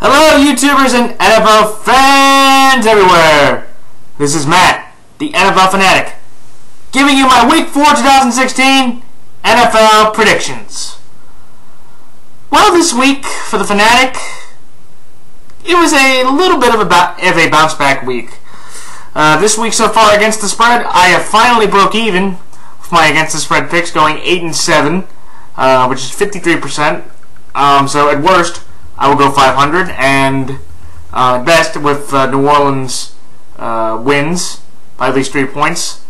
Hello YouTubers and NFL fans everywhere! This is Matt, the NFL Fanatic, giving you my Week 4 2016 NFL predictions. Well, this week for the Fanatic, it was a little bit of a bounce back week. This week so far against the spread, I have finally broke even with my against the spread picks, going 8-7, which is 53%. So at worst, I will go 500, and at best, with New Orleans wins by at least 3 points,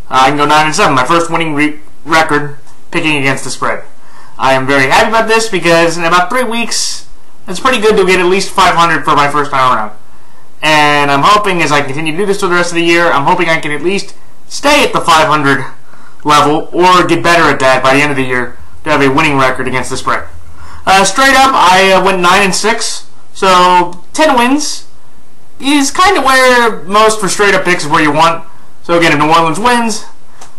I can go 9-7. My first winning record picking against the spread. I am very happy about this because in about 3 weeks, it's pretty good to get at least 500 for my first time around. And I'm hoping, as I continue to do this for the rest of the year, I'm hoping I can at least stay at the 500 level or get better at that by the end of the year to have a winning record against the spread. Straight up, I went 9-6, so 10 wins is kind of where most for straight up picks is where you want. So again, if New Orleans wins,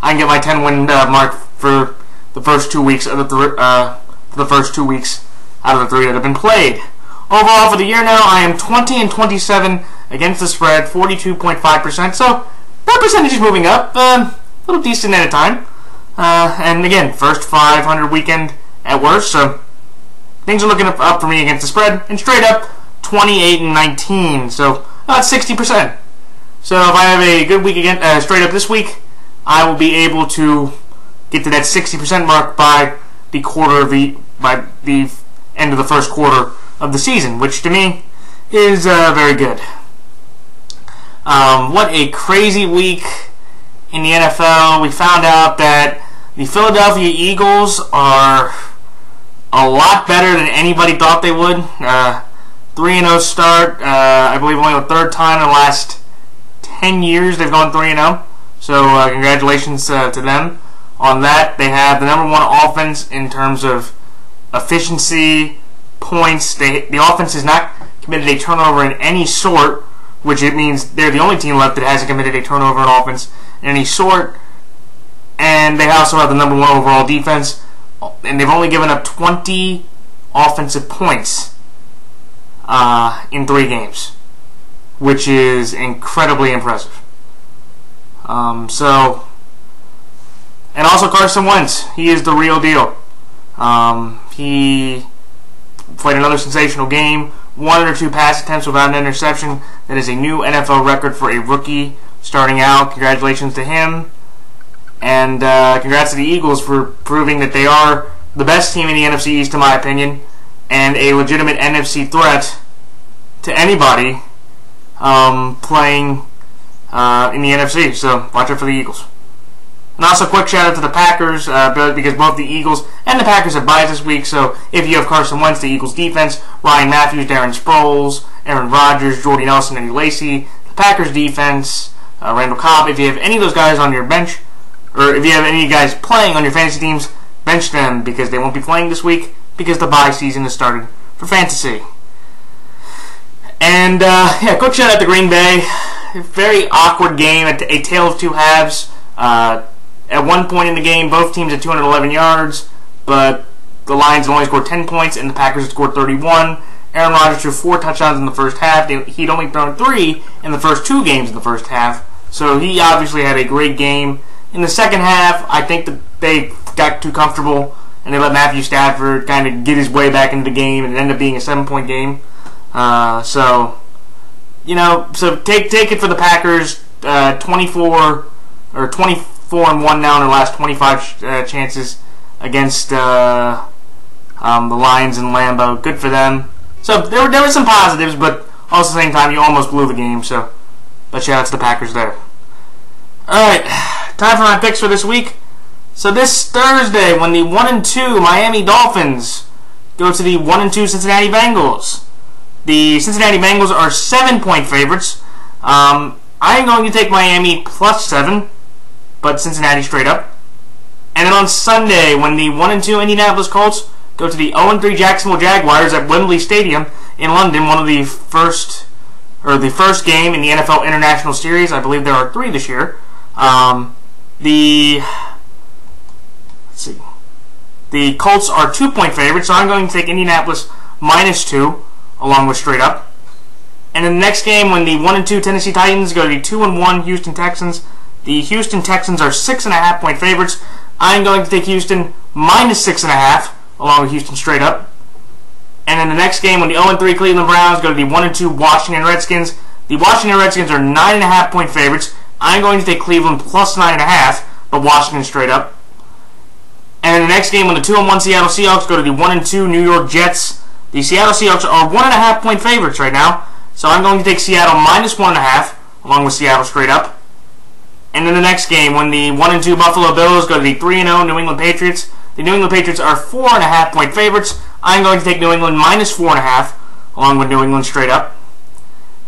I can get my 10-win mark for the first 2 weeks of the first 2 weeks out of the 3 that have been played. Overall, for the year now, I am 20-27 against the spread, 42.5%. So that percentage is moving up, a little decent at a time. And again, first 500 weekend at worst, so things are looking up for me against the spread. And straight up, 28-19, so about 60%. So if I have a good week again, straight up this week, I will be able to get to that 60% mark by the end of the first quarter of the season, which to me is very good. What a crazy week in the NFL. We found out that the Philadelphia Eagles are a lot better than anybody thought they would. 3-0 start. I believe only the third time in the last 10 years they've gone 3-0. So congratulations to them on that. They have the #1 offense in terms of efficiency, points. The offense has not committed a turnover in any sort, which it means they're the only team left that hasn't committed a turnover in offense in any sort. And they also have the #1 overall defense, and they've only given up 20 offensive points in 3 games, which is incredibly impressive. And also Carson Wentz, he is the real deal. He played another sensational game, 1 or 2 pass attempts without an interception. That is a new NFL record for a rookie starting out. Congratulations to him. And congrats to the Eagles for proving that they are the best team in the NFC East, in my opinion, and a legitimate NFC threat to anybody playing in the NFC. So watch out for the Eagles. And also, quick shout out to the Packers, because both the Eagles and the Packers have byes this week. So if you have Carson Wentz, the Eagles defense, Ryan Matthews, Darren Sproles, Aaron Rodgers, Jordy Nelson, and Lacey, the Packers defense, Randall Cobb, if you have any of those guys on your bench, or if you have any guys playing on your fantasy teams, bench them because they won't be playing this week because the bye season has started for fantasy. And yeah, quick shout out to Green Bay. Very awkward game, a tale of two halves. At one point in the game, both teams had 211 yards, but the Lions only scored 10 points and the Packers had scored 31. Aaron Rodgers threw 4 touchdowns in the first half. He'd only thrown 3 in the first 2 games in the first half, so he obviously had a great game. In the second half, I think that they got too comfortable and they let Matthew Stafford kind of get his way back into the game, and it ended up being a 7-point game. So take it for the Packers. 24-1 now in their last 25 chances against the Lions in Lambeau. Good for them. So there were some positives, but also at the same time, you almost blew the game. So, but shout out to the Packers there. All right, time for my picks for this week. So this Thursday, when the 1-2 Miami Dolphins go to the 1-2 Cincinnati Bengals, the Cincinnati Bengals are 7-point favorites. I'm going to take Miami +7, but Cincinnati straight up. And then on Sunday, when the 1-2 Indianapolis Colts go to the 0-3 Jacksonville Jaguars at Wembley Stadium in London, one of the first game in the NFL International Series. I believe there are 3 this year. The Colts are 2-point favorites, so I'm going to take Indianapolis -2 along with straight up. And in the next game, when the 1-2 Tennessee Titans go to the 2-1 Houston Texans, the Houston Texans are 6.5 point favorites. I'm going to take Houston minus 6.5, along with Houston straight up. And in the next game, when the 0-3 Cleveland Browns go to the 1-2 Washington Redskins, the Washington Redskins are 9.5 point favorites. I'm going to take Cleveland plus 9.5, but Washington straight up. And in the next game, when the 2-1 Seattle Seahawks go to the 1-2 New York Jets, the Seattle Seahawks are 1.5 point favorites right now. So I'm going to take Seattle minus 1.5, along with Seattle straight up. And in the next game, when the 1-2 Buffalo Bills go to the 3-0 New England Patriots, the New England Patriots are 4.5 point favorites. I'm going to take New England minus 4.5, along with New England straight up.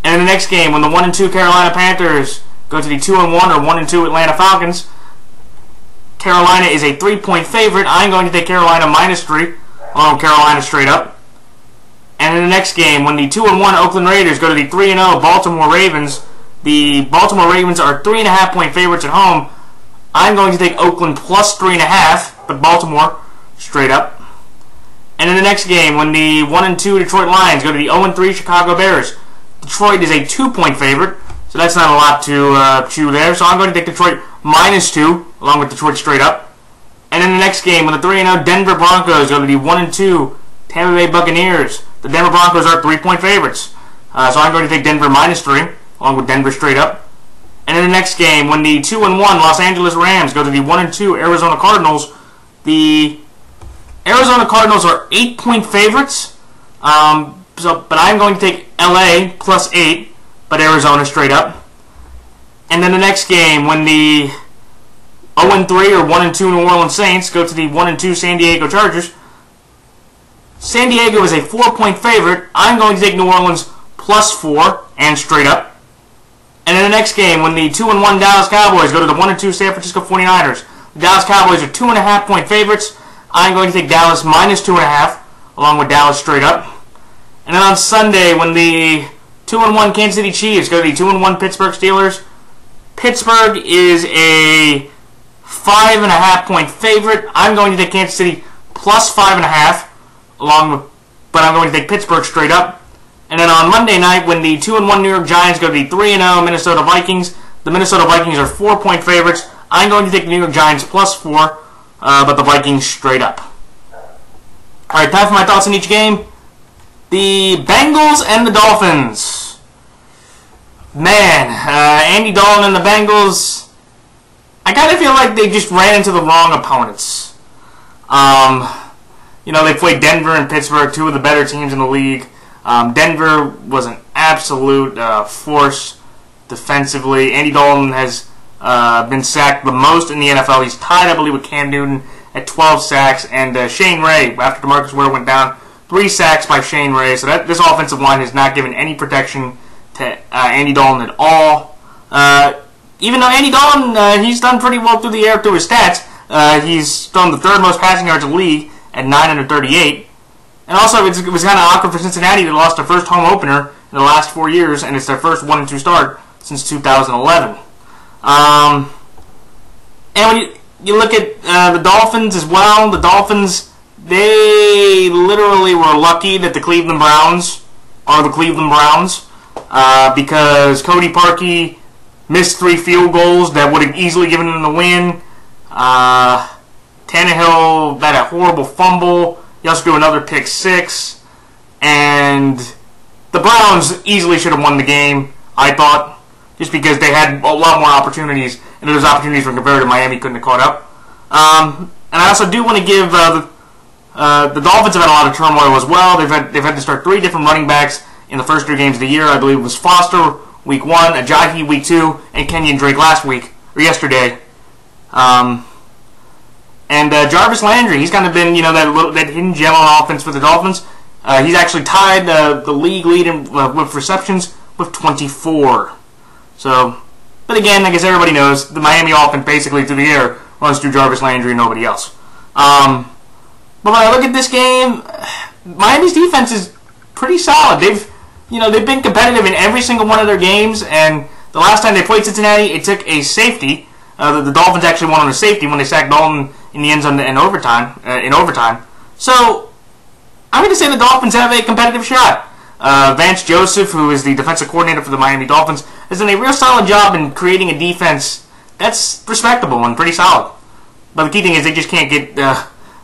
And in the next game, when the 1-2 Carolina Panthers go to the 2-1 or 1-2 Atlanta Falcons, Carolina is a 3-point favorite. I'm going to take Carolina minus 3, along with Carolina straight up. And in the next game, when the 2-1 Oakland Raiders go to the 3-0 Baltimore Ravens, the Baltimore Ravens are 3.5 point favorites at home. I'm going to take Oakland plus 3.5, but Baltimore straight up. And in the next game, when the 1-2 Detroit Lions go to the 0-3 Chicago Bears, Detroit is a 2-point favorite, so that's not a lot to chew there. So I'm going to take Detroit minus 2, along with Detroit straight up. And in the next game, when the 3-0 Denver Broncos go to the 1-2 Tampa Bay Buccaneers, the Denver Broncos are 3-point favorites. So I'm going to take Denver minus 3, along with Denver straight up. And in the next game, when the 2-1 Los Angeles Rams go to the 1-2 Arizona Cardinals, the Arizona Cardinals are 8-point favorites. But I'm going to take LA plus 8, but Arizona straight up. And then the next game, when the 0-3 or 1-2 New Orleans Saints go to the 1-2 San Diego Chargers, San Diego is a 4-point favorite. I'm going to take New Orleans plus 4 and straight up. And in the next game, when the 2-1 Dallas Cowboys go to the 1-2 San Francisco 49ers, the Dallas Cowboys are 2.5 point favorites. I'm going to take Dallas minus 2.5, along with Dallas straight up. And then on Sunday, when the 2-1 Kansas City Chiefs go to the 2-1 Pittsburgh Steelers, Pittsburgh is a 5.5 point favorite. I'm going to take Kansas City plus 5.5. But I'm going to take Pittsburgh straight up. And then on Monday night, when the 2-1 New York Giants go to the 3-0 Minnesota Vikings, the Minnesota Vikings are 4-point favorites. I'm going to take the New York Giants plus 4, but the Vikings straight up. Alright, time for my thoughts on each game. The Bengals and the Dolphins. Man, Andy Dalton and the Bengals, I kind of feel like they just ran into the wrong opponents. They played Denver and Pittsburgh, two of the better teams in the league. Denver was an absolute force defensively. Andy Dalton has been sacked the most in the NFL. He's tied, I believe, with Cam Newton at 12 sacks. And Shane Ray, after DeMarcus Ware went down, 3 sacks by Shane Ray. So this offensive line has not given any protection to Andy Dalton at all. Even though Andy Dalton, he's done pretty well through the air through his stats. He's thrown the 3rd most passing yards in the league at 938. And also, it was kind of awkward for Cincinnati. They lost their first home opener in the last 4 years, and it's their first 1-2 start since 2011. And when you look at the Dolphins as well, the Dolphins, they literally were lucky that the Cleveland Browns are the Cleveland Browns because Cody Parkey missed 3 field goals that would have easily given them the win. Tannehill had a horrible fumble. He also threw another pick 6. And the Browns easily should have won the game, I thought, just because they had a lot more opportunities, and those opportunities were compared to Miami couldn't have caught up. And I also do want to give the Dolphins have had a lot of turmoil as well. They've had to start 3 different running backs in the first 3 games of the year. I believe it was Foster week 1, Ajayi week 2, and Kenyon Drake yesterday. And Jarvis Landry, he's kind of been, that hidden gem on offense for the Dolphins. He's actually tied the league lead with receptions with 24. So, but again, I guess everybody knows the Miami offense basically through the air runs through Jarvis Landry and nobody else. But when I look at this game, Miami's defense is pretty solid. They've been competitive in every single one of their games, and the last time they played Cincinnati, it took a safety. The Dolphins actually won on a safety when they sacked Dalton in the end zone in overtime. So I'm going to say the Dolphins have a competitive shot. Vance Joseph, who is the defensive coordinator for the Miami Dolphins, has done a real solid job in creating a defense that's respectable and pretty solid. But the key thing is they just can't get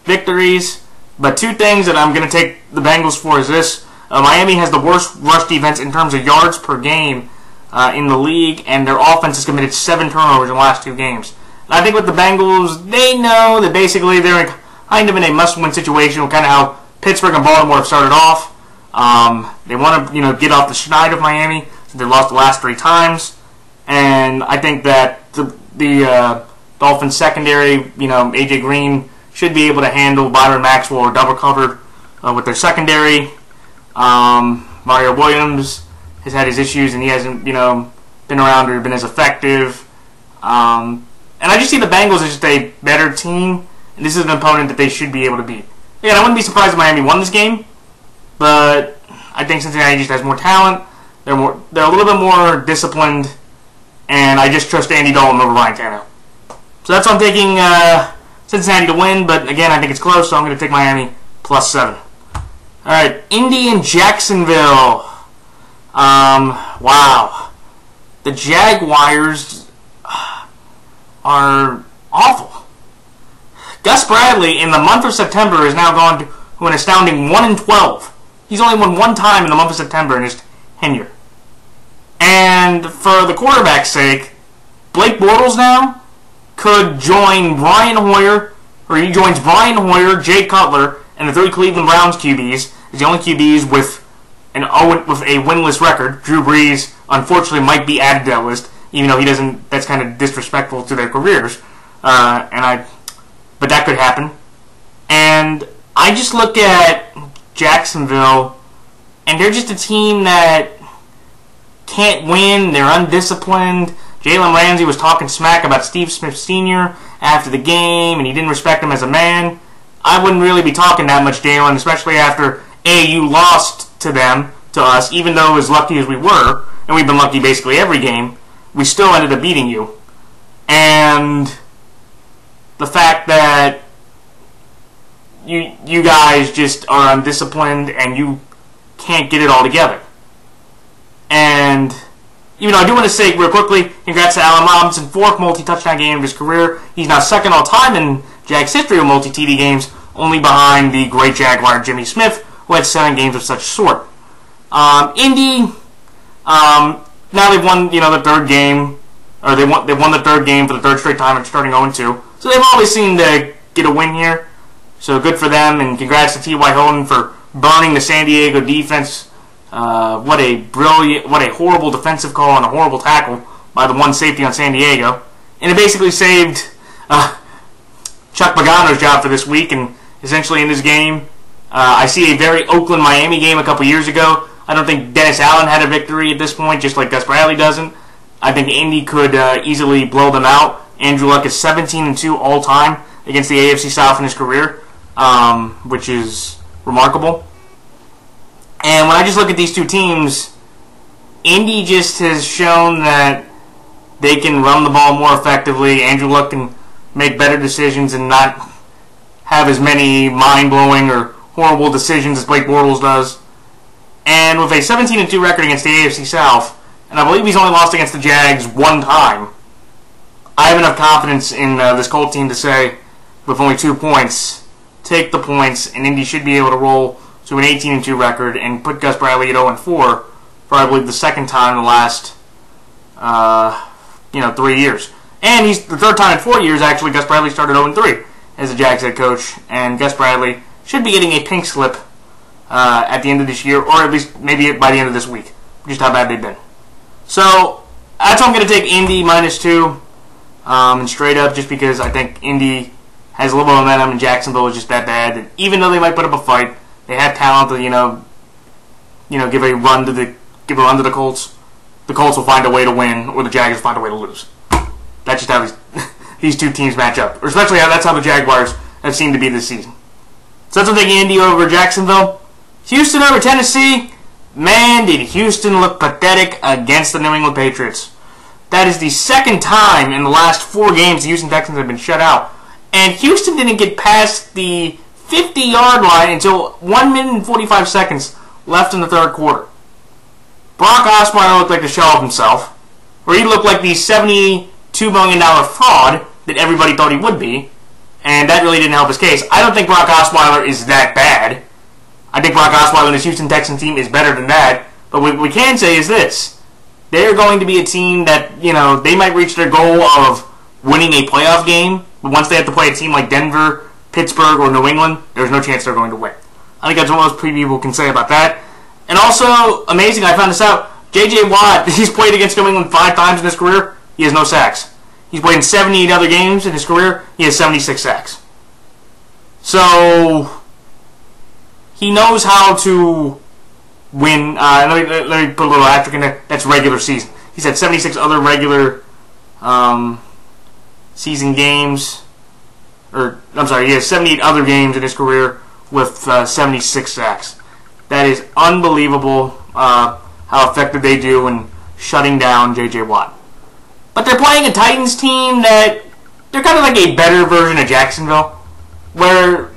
victories. But two things that I'm going to take the Bengals for is this. Miami has the worst rush defense in terms of yards per game in the league, and their offense has committed 7 turnovers in the last 2 games. And I think with the Bengals, they know that basically they're kind of in a must-win situation, kind of how Pittsburgh and Baltimore have started off. They want to, get off the schneid of Miami since they lost the last 3 times, and I think that the Dolphins secondary, AJ Green should be able to handle Byron Maxwell or double covered with their secondary. Mario Williams has had his issues, and he hasn't, been around or been as effective. And I just see the Bengals as just a better team, and this is an opponent that they should be able to beat. Again, I wouldn't be surprised if Miami won this game, but I think Cincinnati just has more talent. They're a little bit more disciplined, and I just trust Andy Dalton over Ryan Tannehill. So that's why I'm taking Cincinnati to win, but again, I think it's close, so I'm going to take Miami +7. All right, Indy and Jacksonville. Wow. The Jaguars are awful. Gus Bradley, in the month of September, has now gone to an astounding 1-12. He's only won 1 time in the month of September in his tenure. And for the quarterback's sake, Blake Bortles now could join Brian Hoyer, or he joins Brian Hoyer, Jay Cutler, and the 3 Cleveland Browns QBs. He's the only QBs with a winless record. Drew Brees, unfortunately, might be added to that list, even though he doesn't. That's kind of disrespectful to their careers. But that could happen. And I just look at Jacksonville, and they're just a team that can't win. They're undisciplined. Jalen Ramsey was talking smack about Steve Smith Sr. after the game, and he didn't respect him as a man. I wouldn't really be talking that much, Jalen, especially after you lost to us, even though as lucky as we were, and we've been lucky basically every game, we still ended up beating you. And the fact that you guys just are undisciplined and you can't get it all together. And even though I do want to say real quickly, congrats to Allen Robinson, 4th multi-touchdown game of his career. He's now 2nd all-time in Jags history of multi-TD games, only behind the great Jaguar Jimmy Smith, who had 7 games of such sort. Indy, now they've won, the 3rd game, or they won the 3rd game for the 3rd straight time and starting 0-2. So they've always seemed to get a win here. So good for them, and congrats to T.Y. Hilton for burning the San Diego defense. What a horrible defensive call and a horrible tackle by the one safety on San Diego. And it basically saved Chuck Pagano's job for this week, and essentially in this game, I see a very Oakland-Miami game a couple years ago. I don't think Dennis Allen had a victory at this point, just like Gus Bradley doesn't. I think Indy could easily blow them out. Andrew Luck is 17-2 all-time against the AFC South in his career, which is remarkable. And when I just look at these two teams, Indy just has shown that they can run the ball more effectively. Andrew Luck can make better decisions and not have as many mind-blowing or horrible decisions as Blake Bortles does. And with a 17-2 record against the AFC South, and I believe he's only lost against the Jags 1 time, I have enough confidence in this Colt team to say, with only 2 points, take the points, and Indy should be able to roll to an 18-2 record and put Gus Bradley at 0-4 for, I believe, the 2nd time in the last 3 years. And he's the 3rd time in 4 years, actually. Gus Bradley started 0-3 as the Jags head coach, and Gus Bradley should be getting a pink slip at the end of this year, or at least maybe by the end of this week, just how bad they've been. So that's why I'm going to take Indy -2, and straight up, just because I think Indy has a little bit of momentum, and Jacksonville is just that bad. And even though they might put up a fight, they have talent to give a run to the Colts. The Colts will find a way to win, or the Jaguars will find a way to lose. That's just how these two teams match up, or especially that's how the Jaguars have seemed to be this season. So that's what I'm taking Indy over Jacksonville. Houston over Tennessee. Man, did Houston look pathetic against the New England Patriots. That is the 2nd time in the last 4 games the Houston Texans have been shut out. And Houston didn't get past the 50-yard line until 1 minute and 45 seconds left in the third quarter. Brock Osweiler looked like the shell of himself, or he looked like the $72 million fraud that everybody thought he would be, and that really didn't help his case. I don't think Brock Osweiler is that bad. I think Brock Osweiler and his Houston Texans team is better than that, but what we can say is this. They're going to be a team that, they might reach their goal of winning a playoff game, but once they have to play a team like Denver, Pittsburgh, or New England, there's no chance they're going to win. I think that's what most people can say about that. And also, amazing, I found this out, J.J. Watt, he's played against New England 5 times in his career, he has no sacks. He's played in 78 other games in his career, he has 76 sacks. So, he knows how to win. Let me put a little asterisk in there. That's regular season. He's had 76 other regular season games. He has 78 other games in his career with 76 sacks. That is unbelievable how effective they do in shutting down J.J. Watt. But they're playing a Titans team that they're kind of like a better version of Jacksonville, where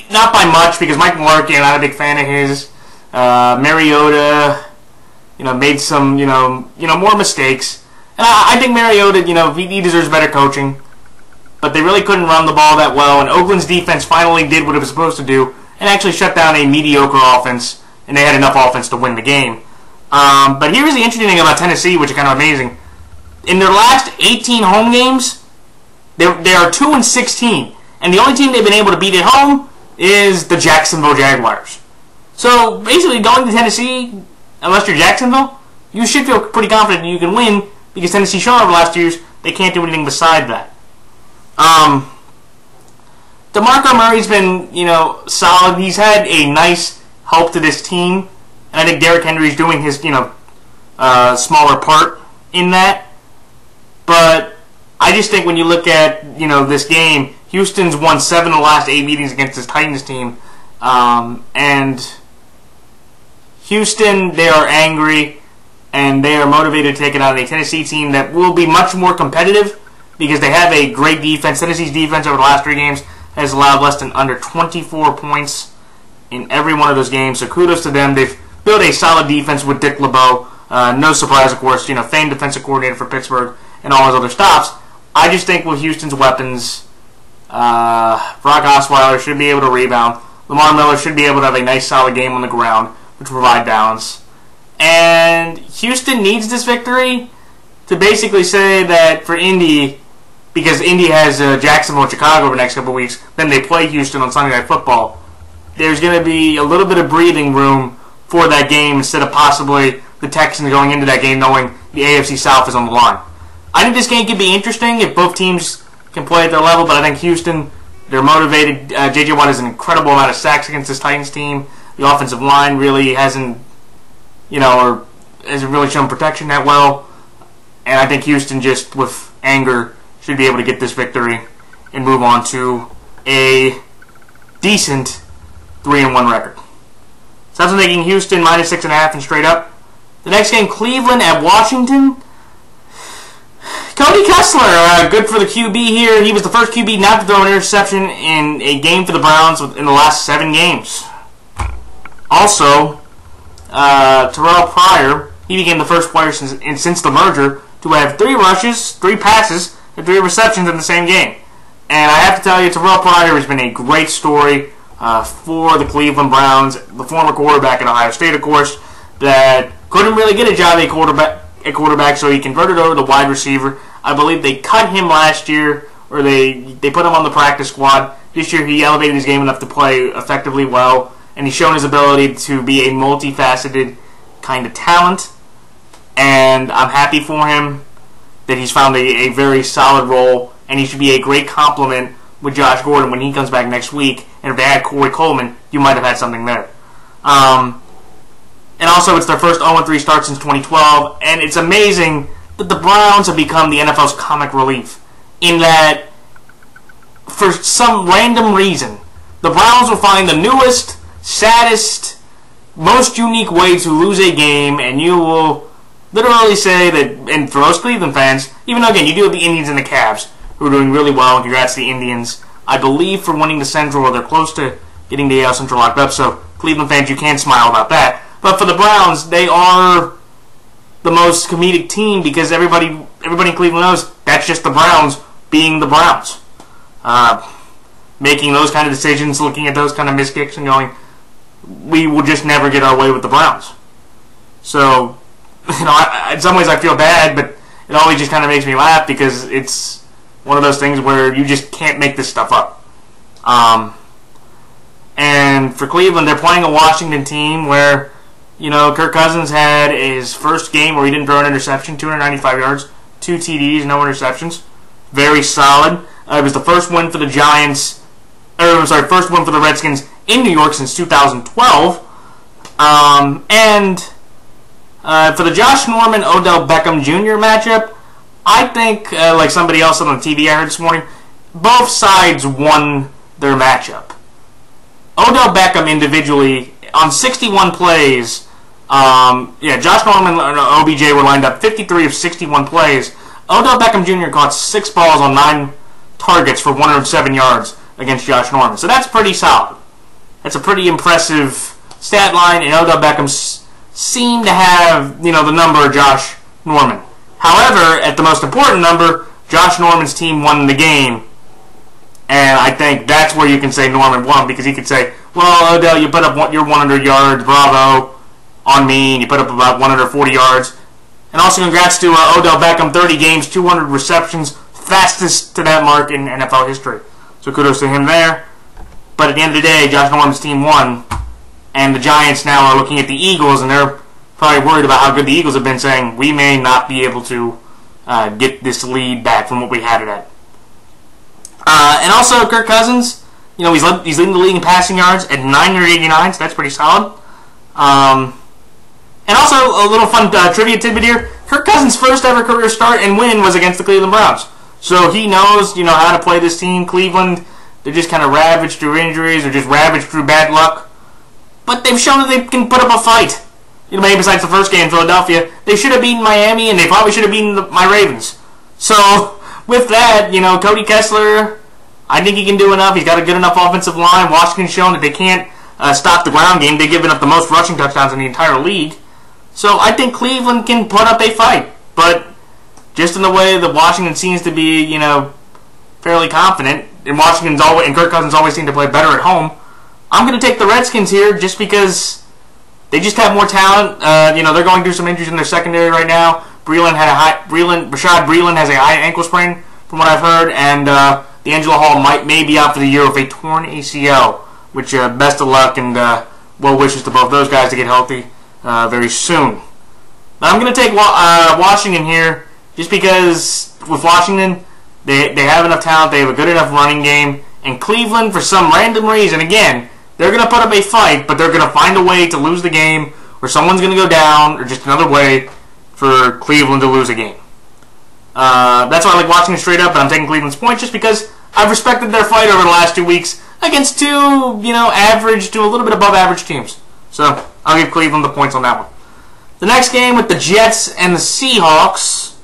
not by much, because Mike Mularkey, I'm not a big fan of his. Mariota, made some, more mistakes. And I think Mariota, he deserves better coaching. But they really couldn't run the ball that well, and Oakland's defense finally did what it was supposed to do, and actually shut down a mediocre offense, and they had enough offense to win the game. But here's the interesting thing about Tennessee, which is kind of amazing. In their last 18 home games, they are 2-16, and the only team they've been able to beat at home is the Jacksonville Jaguars. So basically, going to Tennessee, unless you're Jacksonville, you should feel pretty confident that you can win, because Tennessee shown over the last 2 years they can't do anything beside that. DeMarco Murray's been, solid. He's had a nice help to this team, and I think Derrick Henry's doing his, smaller part in that. But I just think when you look at, this game, Houston's won 7 of the last 8 meetings against this Titans team, and Houston, they are angry, and they are motivated to take it out of a Tennessee team that will be much more competitive because they have a great defense. Tennessee's defense over the last 3 games has allowed less than under 24 points in every one of those games, so kudos to them. They've built a solid defense with Dick LeBeau. No surprise, of course, famed defensive coordinator for Pittsburgh and all his other stops. I just think with Houston's weapons, Brock Osweiler should be able to rebound. Lamar Miller should be able to have a nice, solid game on the ground, which will provide balance. And Houston needs this victory to basically say that for Indy, because Indy has Jacksonville and Chicago over the next couple of weeks, then they play Houston on Sunday Night Football, there's going to be a little bit of breathing room for that game instead of possibly the Texans going into that game knowing the AFC South is on the line. I think this game could be interesting if both teams can play at their level, but I think Houston, they're motivated. J.J. Watt has an incredible amount of sacks against this Titans team. The offensive line really hasn't, or hasn't really shown protection that well. And I think Houston, just with anger, should be able to get this victory and move on to a decent 3-1 record. So that's making Houston minus 6.5 and straight up. The next game, Cleveland at Washington. Cody Kessler, good for the QB here. He was the first QB not to throw an interception in a game for the Browns in the last 7 games. Also, Terrell Pryor, he became the first player since the merger to have 3 rushes, 3 passes, and 3 receptions in the same game. And I have to tell you, Terrell Pryor has been a great story for the Cleveland Browns, the former quarterback at Ohio State, of course, that couldn't really get a job at quarterback, so he converted over to wide receiver. I believe they cut him last year, or they put him on the practice squad. This year he elevated his game enough to play effectively well, and he's shown his ability to be a multifaceted kind of talent. And I'm happy for him that he's found a very solid role, and he should be a great complement with Josh Gordon when he comes back next week. And if they had Corey Coleman, you might have had something there. And also, it's their first 0-3 start since 2012, and it's amazing that the Browns have become the NFL's comic relief, in that, for some random reason, the Browns will find the newest, saddest, most unique way to lose a game, and you will literally say that, and for most Cleveland fans, even though, again, you do have the Indians and the Cavs, who are doing really well, and congrats to the Indians. I believe for winning the Central, or they're close to getting the AL Central locked up, so Cleveland fans, you can smile about that. But for the Browns, they are the most comedic team because everybody in Cleveland knows that's just the Browns being the Browns. Making those kind of decisions, looking at those kind of missed kicks and going, we will just never get our way with the Browns. So, in some ways I feel bad, but it always just kind of makes me laugh because it's one of those things where you just can't make this stuff up. And for Cleveland, they're playing a Washington team where, Kirk Cousins had his first game where he didn't throw an interception, 295 yards, 2 TDs, no interceptions. Very solid. It was the first win for the first win for the Redskins in New York since 2012. For the Josh Norman Odell Beckham Jr. matchup, I think, like somebody else on the TV I heard this morning, both sides won their matchup. Odell Beckham individually, on 61 plays, Josh Norman and OBJ were lined up 53 of 61 plays. Odell Beckham Jr. caught 6 balls on 9 targets for 107 yards against Josh Norman. So that's pretty solid. That's a pretty impressive stat line, and Odell Beckham seemed to have, the number of Josh Norman. However, at the most important number, Josh Norman's team won the game. And I think that's where you can say Norman won, because he could say, well, Odell, you put up your 100 yards, bravo, on me, and you put up about 140 yards. And also congrats to Odell Beckham, 30 games, 200 receptions, fastest to that mark in NFL history. So kudos to him there. But at the end of the day, Josh Norman's team won, and the Giants now are looking at the Eagles, and they're probably worried about how good the Eagles have been, saying, we may not be able to get this lead back from what we had it at. And also, Kirk Cousins, he's leading the league in passing yards at 989, so that's pretty solid. And also, a little fun trivia tidbit here. Kirk Cousins' first ever career start and win was against the Cleveland Browns. So he knows, how to play this team. Cleveland, they're just kind of ravaged through injuries or just ravaged through bad luck. But they've shown that they can put up a fight. Maybe besides the first game in Philadelphia, they should have beaten Miami, and they probably should have beaten my Ravens. So, with that, Cody Kessler, I think he can do enough. He's got a good enough offensive line. Washington's shown that they can't stop the ground game. They've given up the most rushing touchdowns in the entire league. So I think Cleveland can put up a fight. But just in the way that Washington seems to be, fairly confident, and Kirk Cousins always seem to play better at home, I'm going to take the Redskins here just because they just have more talent. They're going through some injuries in their secondary right now. Rashad Breeland has a high ankle sprain, from what I've heard, and D'Angelo Hall may be out for the year with a torn ACL, which best of luck and well wishes to both those guys to get healthy very soon. Now I'm going to take Washington here just because with Washington, they have enough talent, they have a good enough running game, and Cleveland, for some random reason, again, they're going to put up a fight, but they're going to find a way to lose the game, or someone's going to go down, or just another way for Cleveland to lose a game. That's why I like watching it straight up, but I'm taking Cleveland's points just because I've respected their fight over the last 2 weeks against two, average to a little bit above average teams. So I'll give Cleveland the points on that one. The next game with the Jets and the Seahawks,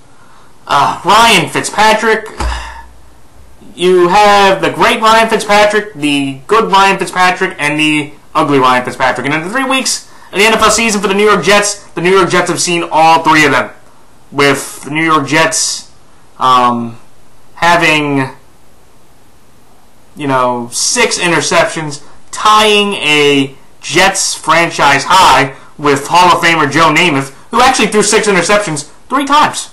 Ryan Fitzpatrick. You have the great Ryan Fitzpatrick, the good Ryan Fitzpatrick, and the ugly Ryan Fitzpatrick. And in the 3 weeks of the NFL season for the New York Jets have seen all 3 of them. With the New York Jets having, 6 interceptions, tying a Jets franchise high with Hall of Famer Joe Namath, who actually threw 6 interceptions 3 times.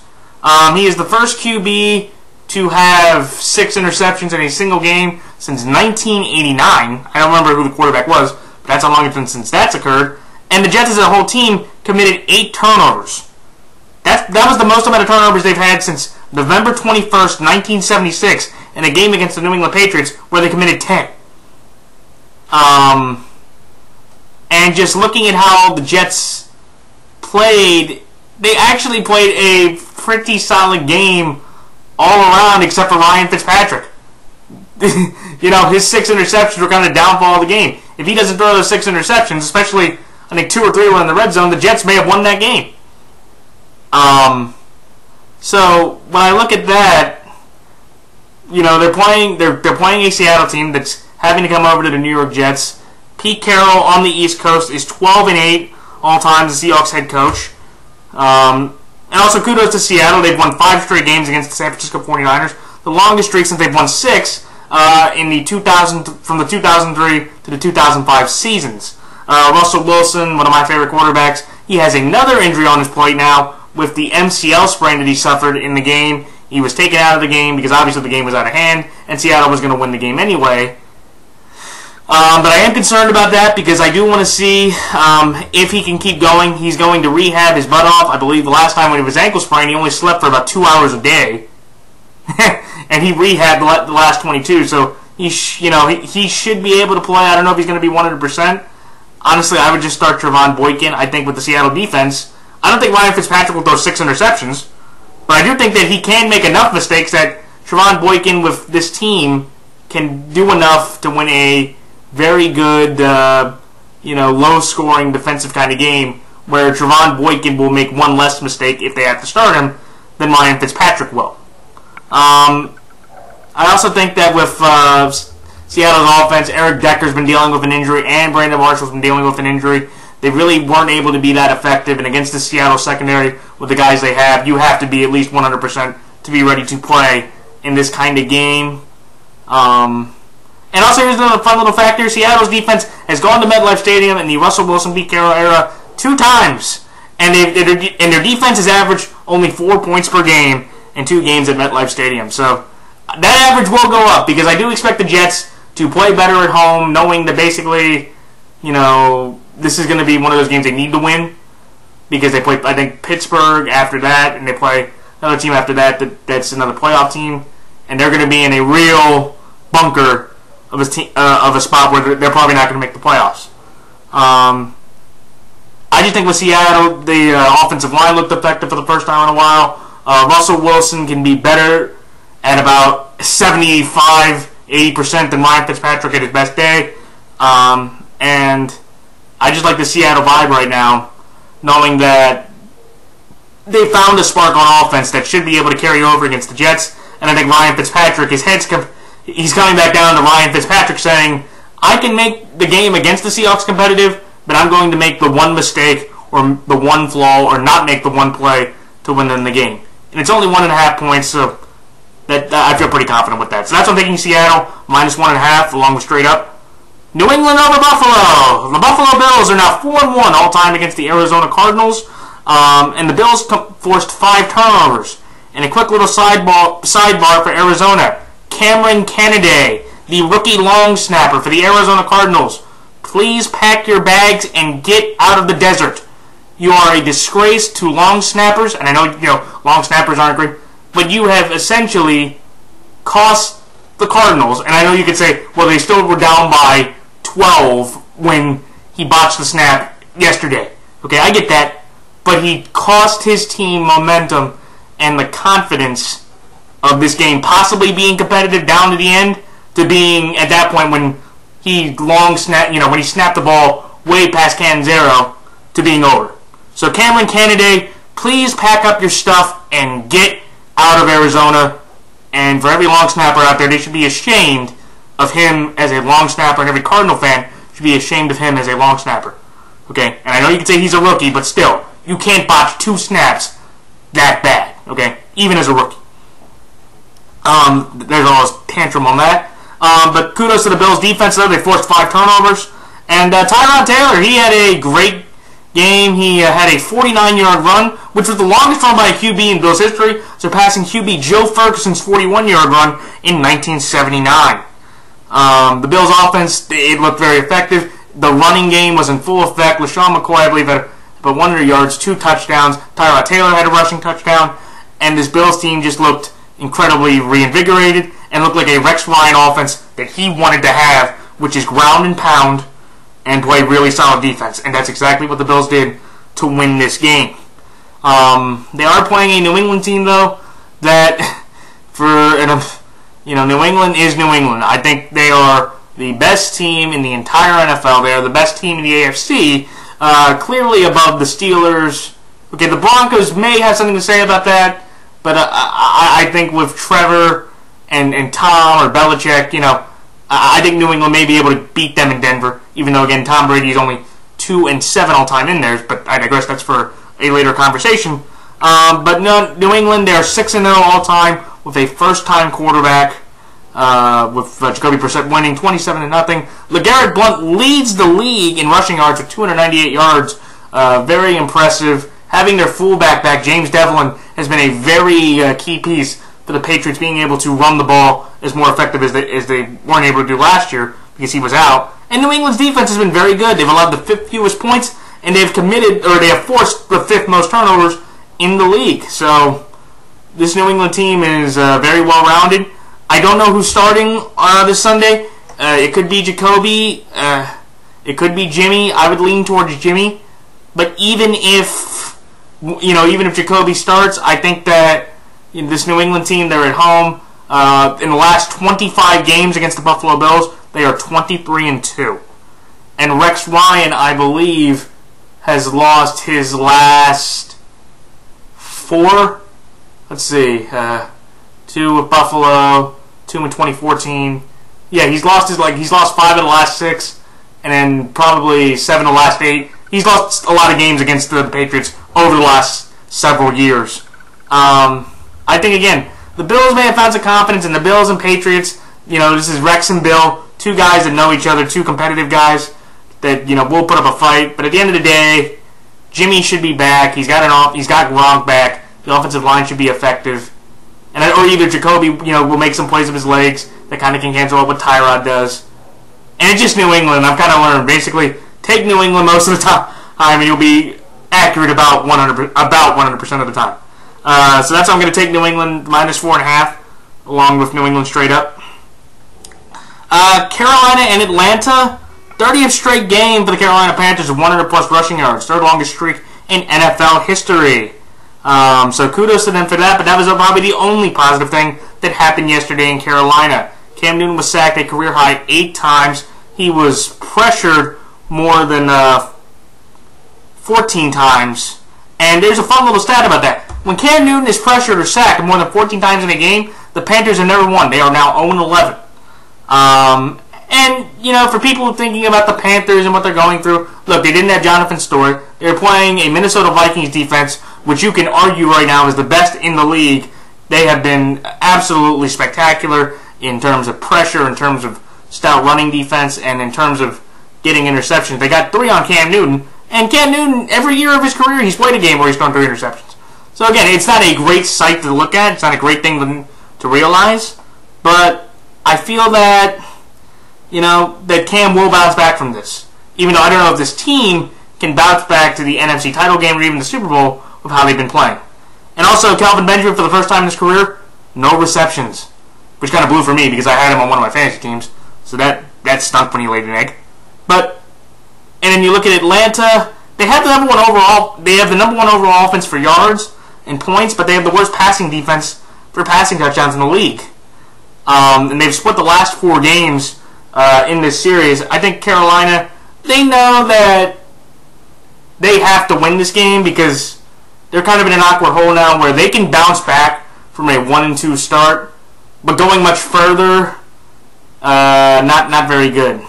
He is the first QB to have 6 interceptions in a single game since 1989. I don't remember who the quarterback was, but that's how long it's been since that's occurred. And the Jets as a whole team committed 8 turnovers. That was the most amount of turnovers they've had since November 21st, 1976, in a game against the New England Patriots where they committed 10. And just looking at how the Jets played, they actually played a pretty solid game all around except for Ryan Fitzpatrick. His 6 interceptions were kind of the downfall of the game. If he doesn't throw those 6 interceptions, especially I think 2 or 3 were in the red zone, the Jets may have won that game. So when I look at that, they're playing a Seattle team that's having to come over to the New York Jets. Pete Carroll on the East Coast is 12-8 all time as the Seahawks head coach. And also kudos to Seattle. They've won 5 straight games against the San Francisco 49ers. The longest streak since they've won 6 from the 2003 to the 2005 seasons. Russell Wilson, one of my favorite quarterbacks, he has another injury on his plate now with the MCL sprain that he suffered in the game. He was taken out of the game because obviously the game was out of hand, and Seattle was going to win the game anyway. But I am concerned about that because I do want to see if he can keep going. He's going to rehab his butt off. I believe the last time when he was ankle sprained, he only slept for about 2 hours a day. And he rehabbed the last 22, so he should be able to play. I don't know if he's going to be 100%. Honestly, I would just start Trevon Boykin. I think with the Seattle defense, I don't think Ryan Fitzpatrick will throw 6 interceptions, but I do think that he can make enough mistakes that Trevon Boykin with this team can do enough to win a very good, low-scoring defensive kind of game where Trevon Boykin will make one less mistake if they have to start him than Ryan Fitzpatrick will. I also think that with Seattle's offense, Eric Decker's been dealing with an injury and Brandon Marshall's been dealing with an injury. They really weren't able to be that effective, and against the Seattle secondary with the guys they have, you have to be at least 100% to be ready to play in this kind of game. And also, here's another fun little factor. Seattle's defense has gone to MetLife Stadium in the Russell Wilson, Pete Carroll era 2 times, and their defense has averaged only 4 points per game in 2 games at MetLife Stadium. So that average will go up because I do expect the Jets to play better at home, knowing that basically, this is going to be one of those games they need to win because they play, I think, Pittsburgh after that, and they play another team after that that's another playoff team, and they're going to be in a real bunker of a spot where they're probably not going to make the playoffs. I just think with Seattle, the offensive line looked effective for the first time in a while. Russell Wilson can be better at about 75-80% than Ryan Fitzpatrick at his best day. And I just like the Seattle vibe right now, knowing that they found a spark on offense that should be able to carry over against the Jets. And I think Ryan Fitzpatrick, he's coming back down to Ryan Fitzpatrick saying, I can make the game against the Seahawks competitive, but I'm going to make the one mistake or the one flaw or not make the one play to win them the game. And it's only 1.5 points, so that I feel pretty confident with that. So that's what I'm taking Seattle, -1.5, along with straight up. New England over Buffalo. The Buffalo Bills are now 4-1 all time against the Arizona Cardinals. And the Bills forced 5 turnovers. And a quick little sidebar for Arizona. Cameron Canaday, the rookie long snapper for the Arizona Cardinals. Please pack your bags and get out of the desert. You are a disgrace to long snappers, and I know long snappers aren't great, but you have essentially cost the Cardinals. And I know you could say, well, they still were down by 12 when he botched the snap yesterday. Okay, I get that, but he cost his team momentum and the confidence of this game possibly being competitive down to the end to being at that point when he when he snapped the ball way past Canzero to being over. So Cameron Canaday, please pack up your stuff and get out of Arizona. And for every long snapper out there, they should be ashamed of him as a long snapper, and every Cardinal fan should be ashamed of him as a long snapper. Okay? And I know you can say he's a rookie, but still, you can't botch 2 snaps that bad. Okay? Even as a rookie. There's almost tantrum on that. But kudos to the Bills' defense, though. They forced 5 turnovers. And Tyrod Taylor, he had a great game. He had a 49-yard run, which was the longest run by a QB in Bills history, surpassing QB Joe Ferguson's 41-yard run in 1979. The Bills' offense, it looked very effective. The running game was in full effect. LaShawn McCoy, I believe, had about 100 yards, 2 touchdowns. Tyrod Taylor had a rushing touchdown. And this Bills team just looked incredibly reinvigorated and looked like a Rex Ryan offense that he wanted to have, which is ground and pound and play really solid defense. And that's exactly what the Bills did to win this game. They are playing a New England team, though, that New England is New England. I think they are the best team in the entire NFL. They are the best team in the AFC, clearly above the Steelers. Okay, the Broncos may have something to say about that, but I think with Trevor and Tom or Belichick, I think New England may be able to beat them in Denver, even though, again, Tom Brady is only 2-7 all-time in theirs, but I digress, that's for a later conversation. But no, New England, they're 6-0 all-time with a first-time quarterback, with Jacoby Brissett winning 27-0. LeGarrette Blount leads the league in rushing yards with 298 yards. Very impressive. Having their fullback back, James Devlin, has been a very key piece for the Patriots being able to run the ball as more effective as they weren't able to do last year because he was out. And New England's defense has been very good. They've allowed the 5th fewest points, and they have forced the 5th most turnovers in the league. So this New England team is very well-rounded. I don't know who's starting this Sunday. It could be Jacoby. It could be Jimmy. I would lean towards Jimmy. But even if Jacoby starts, I think that this New England team, they're at home. In the last 25 games against the Buffalo Bills, they are 23-2. And Rex Ryan, I believe, has lost his last 4. Let's see, 2 with Buffalo, 2 in 2014. Yeah, he's lost 5 of the last 6, and then probably 7 of the last 8. He's lost a lot of games against the Patriots over the last several years. I think, again, the Bills may have found some confidence, and the Bills and Patriots, this is Rex and Bill, 2 guys that know each other, 2 competitive guys that, will put up a fight. But at the end of the day, Jimmy should be back. He's got Gronk back. The offensive line should be effective. Or either Jacoby, will make some plays with his legs that kind of can cancel out what Tyrod does. And it's just New England. I've kind of learned, basically, take New England most of the time, and you'll be accurate about 100% of the time. So that's how I'm going to take New England -4.5, along with New England straight up. Carolina and Atlanta, 30th straight game for the Carolina Panthers with 100-plus rushing yards, 3rd longest streak in NFL history. So kudos to them for that, but that was probably the only positive thing that happened yesterday in Carolina. Cam Newton was sacked a career-high 8 times. He was pressured more than 14 times. And there's a fun little stat about that. When Cam Newton is pressured or sacked more than 14 times in a game, the Panthers have never won. They are now 0-11. And, for people thinking about the Panthers and what they're going through, look, they didn't have Jonathan Stewart. They were playing a Minnesota Vikings defense, which you can argue right now is the best in the league. They have been absolutely spectacular in terms of pressure, in terms of stout running defense, and in terms of getting interceptions. They got 3 on Cam Newton, and Cam Newton, every year of his career, he's played a game where he's thrown 3 interceptions. So again, it's not a great sight to look at. It's not a great thing to realize. But I feel that, that Cam will bounce back from this. Even though I don't know if this team can bounce back to the NFC title game or even the Super Bowl with how they've been playing. And also, Kelvin Benjamin, for the first time in his career, no receptions. Which kind of blew for me because I had him on one of my fantasy teams. So that stunk when he laid an egg. And then you look at Atlanta, they have the number 1 overall. They have the number 1 overall offense for yards and points, but they have the worst passing defense for passing touchdowns in the league. And they've split the last 4 games in this series. I think Carolina, they know that they have to win this game because they're kind of in an awkward hole now where they can bounce back from a 1-2 start, but going much further, not very good.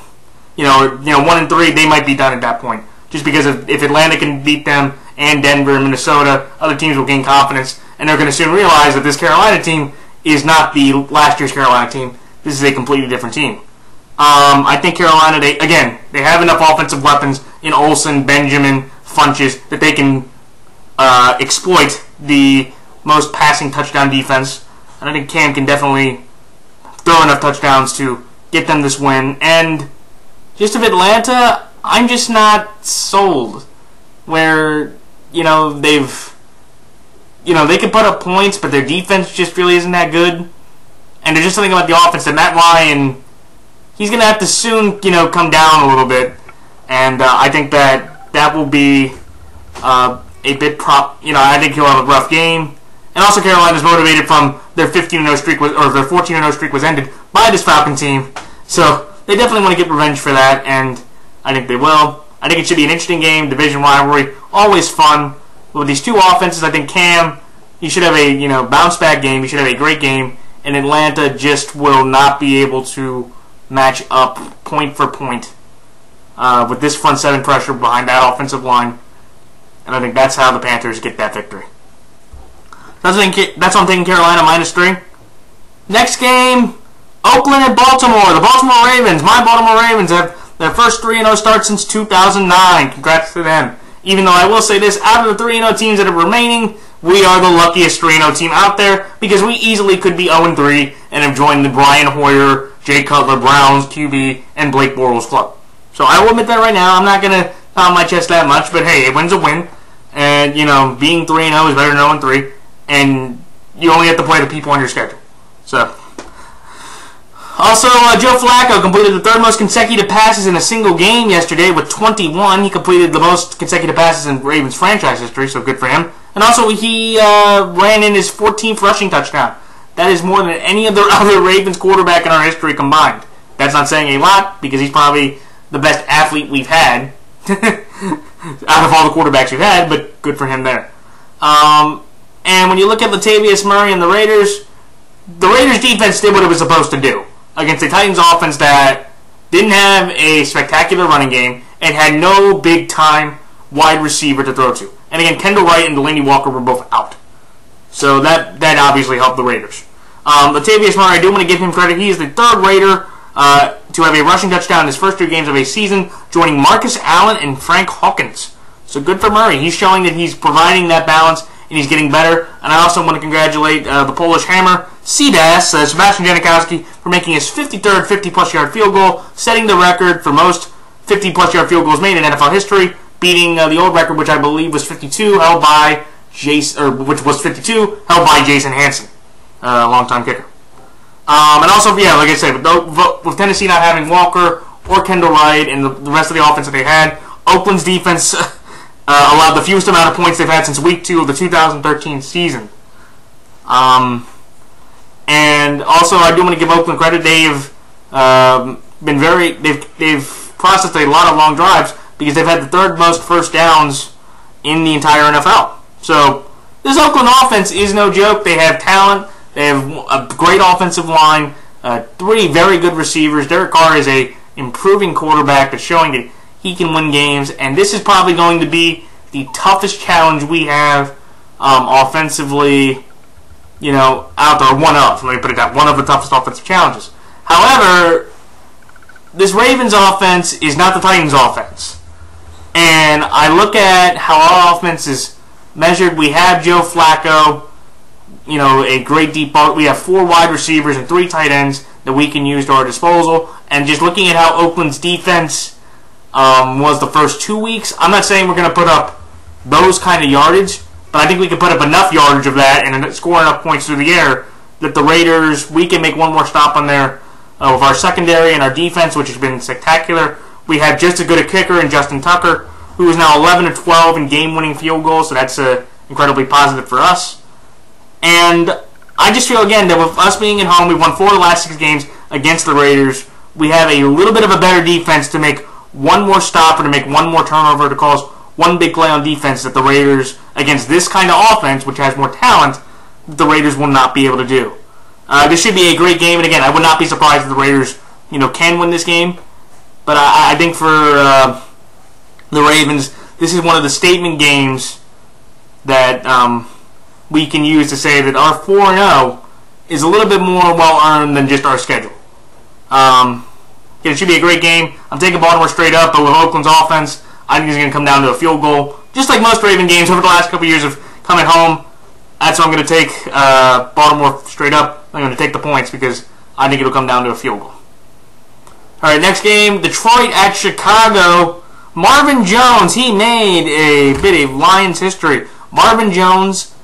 1-3, they might be done at that point. Just because if Atlanta can beat them and Denver and Minnesota, other teams will gain confidence, and they're going to soon realize that this Carolina team is not the last year's Carolina team. This is a completely different team. I think Carolina, they have enough offensive weapons in Olsen, Benjamin, Funches that they can exploit the most passing touchdown defense. And I think Cam can definitely throw enough touchdowns to get them this win. And just of Atlanta, I'm just not sold. Where, they can put up points, but their defense just really isn't that good. And there's just something about the offense that Matt Ryan, he's going to have to soon, come down a little bit. And I think that will be a bit I think he'll have a rough game. And also Carolina's motivated from their 15-0 streak their 14-0 streak was ended by this Falcon team. So they definitely want to get revenge for that, and I think they will. I think it should be an interesting game, division rivalry, always fun. But with these 2 offenses, I think Cam, he should have a bounce back game. He should have a great game, and Atlanta just will not be able to match up point for point with this front seven pressure behind that offensive line. And I think that's how the Panthers get that victory. That's why I'm taking Carolina -3. Next game, Oakland at Baltimore. The Baltimore Ravens, my Baltimore Ravens, have their first 3-0 start since 2009. Congrats to them. Even though I will say this, out of the 3-0 teams that are remaining, we are the luckiest 3-0 team out there because we easily could be 0-3 and have joined the Brian Hoyer, Jay Cutler, Browns, QB, and Blake Bortles club. So I will admit that right now. I'm not going to pound my chest that much, but hey, a win's a win. And, you know, being 3-0 is better than 0-3. And you only have to play the people on your schedule. So, also, Joe Flacco completed the third most consecutive passes in a single game yesterday with 21. He completed the most consecutive passes in Ravens franchise history, so good for him. And also, he ran in his 14th rushing touchdown. That is more than any of the other Ravens quarterback in our history combined. That's not saying a lot, because he's probably the best athlete we've had out of all the quarterbacks we've had, but good for him there. And when you look at Latavius Murray and the Raiders defense did what it was supposed to do against the Titans offense that didn't have a spectacular running game and had no big-time wide receiver to throw to. And again, Kendall Wright and Delaney Walker were both out. So that obviously helped the Raiders. Latavius Murray, I do want to give him credit. He is the third Raider to have a rushing touchdown in his first 2 games of a season, joining Marcus Allen and Frank Hawkins. So good for Murray. He's showing that he's providing that balance and he's getting better. And I also want to congratulate the Polish Hammer, Seabass, Sebastian Janikowski, for making his 53rd 50-plus yard field goal, setting the record for most 50-plus yard field goals made in NFL history, beating the old record, which I believe was 52, held by Jason Hansen, longtime kicker. And also, yeah, like I said, with Tennessee not having Walker or Kendall Wright and the rest of the offense that they had, Oakland's defense allowed the fewest amount of points they've had since Week 2 of the 2013 season. And also, I do want to give Oakland credit. They've they've processed a lot of long drives because they've had the third most first downs in the entire NFL. So this Oakland offense is no joke. They have talent. They have a great offensive line. 3 very good receivers. Derek Carr is a improving quarterback, but showing that he can win games. And this is probably going to be the toughest challenge we have offensively, you know, out there. Let me put it that, one of the toughest offensive challenges. However, this Ravens offense is not the Titans offense. And I look at how our offense is measured. We have Joe Flacco, you know, a great deep ball. We have 4 wide receivers and 3 tight ends that we can use to our disposal. And just looking at how Oakland's defense was the first 2 weeks, I'm not saying we're going to put up those kind of yardage, but I think we can put up enough yardage of that and score enough points through the air that the Raiders, we can make one more stop on there with our secondary and our defense, which has been spectacular. We have just as good a kicker in Justin Tucker, who is now 11-12 in game-winning field goals, so that's incredibly positive for us. And I just feel, again, that with us being at home, we've won 4 of the last 6 games against the Raiders. We have a little bit of a better defense to make one more stop or to make one more turnover to cause one big play on defense that the Raiders, against this kind of offense, which has more talent, the Raiders will not be able to do. This should be a great game, and again, I would not be surprised if the Raiders, you know, can win this game. But I think for the Ravens, this is one of the statement games that we can use to say that our 4-0 is a little bit more well-earned than just our schedule. It should be a great game. I'm taking Baltimore straight up, but with Oakland's offense, I think it's going to come down to a field goal. Just like most Raven games over the last couple of years of coming home, that's why I'm going to take Baltimore straight up. I'm going to take the points because I think it'll come down to a field goal. All right, next game, Detroit at Chicago. Marvin Jones, he made a bit of Lions history. Marvin Jones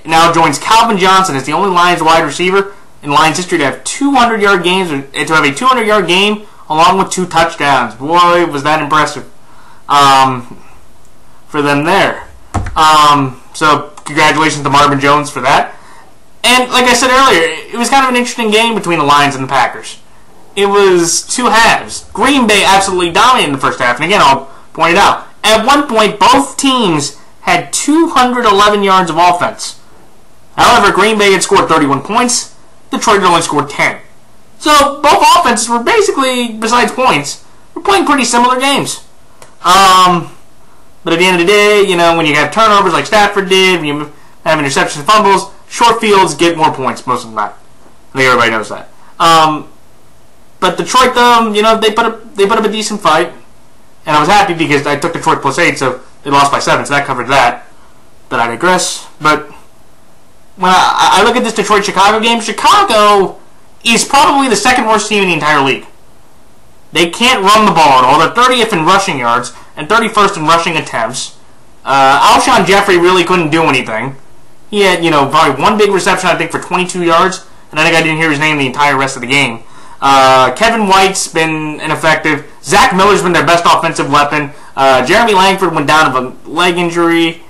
now joins Calvin Johnson as the only Lions wide receiver in Lions history to have 200-yard games, to have a 200-yard game along with 2 touchdowns. Boy, was that impressive for them there. So congratulations to Marvin Jones for that. And like I said earlier, it was kind of an interesting game between the Lions and the Packers. It was 2 halves. Green Bay absolutely dominated in the first half. And again, I'll point it out. At one point, both teams had 211 yards of offense. However, Green Bay had scored 31 points. Detroit had only scored 10. So both offenses were basically, besides points, were playing pretty similar games. But at the end of the day, you know, when you have turnovers like Stafford did, when you have interceptions and fumbles, short fields get more points most of the time. I think everybody knows that. But Detroit, though, you know, they put up a decent fight, and I was happy because I took Detroit +8, so they lost by 7, so that covered that. But I digress. But when I look at this Detroit-Chicago game, Chicago is probably the second worst team in the entire league. They can't run the ball at all. They're 30th in rushing yards and 31st in rushing attempts. Alshon Jeffrey really couldn't do anything. He had, you know, probably one big reception, I think, for 22 yards, and I think I didn't hear his name the entire rest of the game. Kevin White's been ineffective. Zach Miller's been their best offensive weapon. Jeremy Langford went down of a leg injury.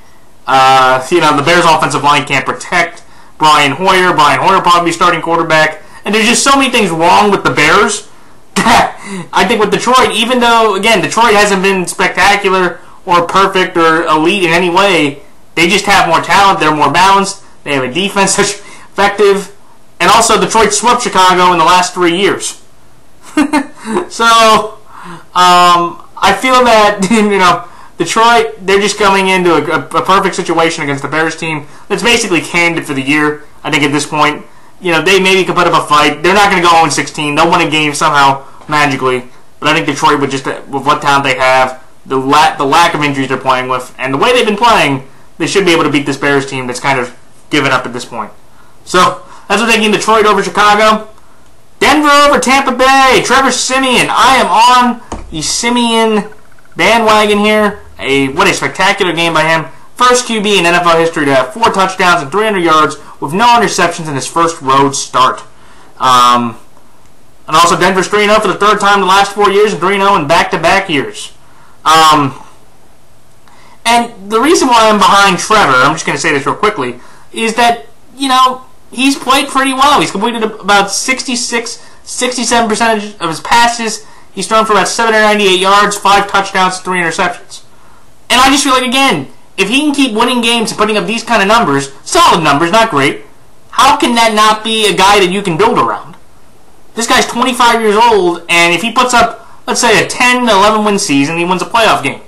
You know, the Bears' offensive line can't protect Brian Hoyer. Brian Hoyer probably starting quarterback. And there's just so many things wrong with the Bears. I think with Detroit, even though, again, Detroit hasn't been spectacular or perfect or elite in any way, they just have more talent, they're more balanced, they have a defense that's effective, and also Detroit swept Chicago in the last 3 years. So, I feel that, you know, Detroit, they're just coming into a perfect situation against the Bears team that's basically canned for the year, I think, at this point. You know, they maybe could put up a fight. They're not going to go 0-16. They'll win a game somehow, magically. But I think Detroit, with what talent they have, the lack of injuries they're playing with, and the way they've been playing, they should be able to beat this Bears team that's kind of given up at this point. So, that's what I'm thinking. Detroit over Chicago. Denver over Tampa Bay. Trevor Siemian. I am on the Siemian bandwagon here. What a spectacular game by him. First QB in NFL history to have 4 touchdowns and 300 yards with no interceptions in his first road start. And also Denver's 3-0 for the third time in the last 4 years and 3-0 in back-to-back years. And the reason why I'm behind Trevor, I'm just going to say this real quickly, is that, you know, he's played pretty well. He's completed about 67% of his passes. He's thrown for about 798 yards, 5 touchdowns, 3 interceptions. And I just feel like, again, if he can keep winning games and putting up these kind of numbers, solid numbers, not great, how can that not be a guy that you can build around? This guy's 25 years old, and if he puts up, let's say, a 10-11 win season, he wins a playoff game.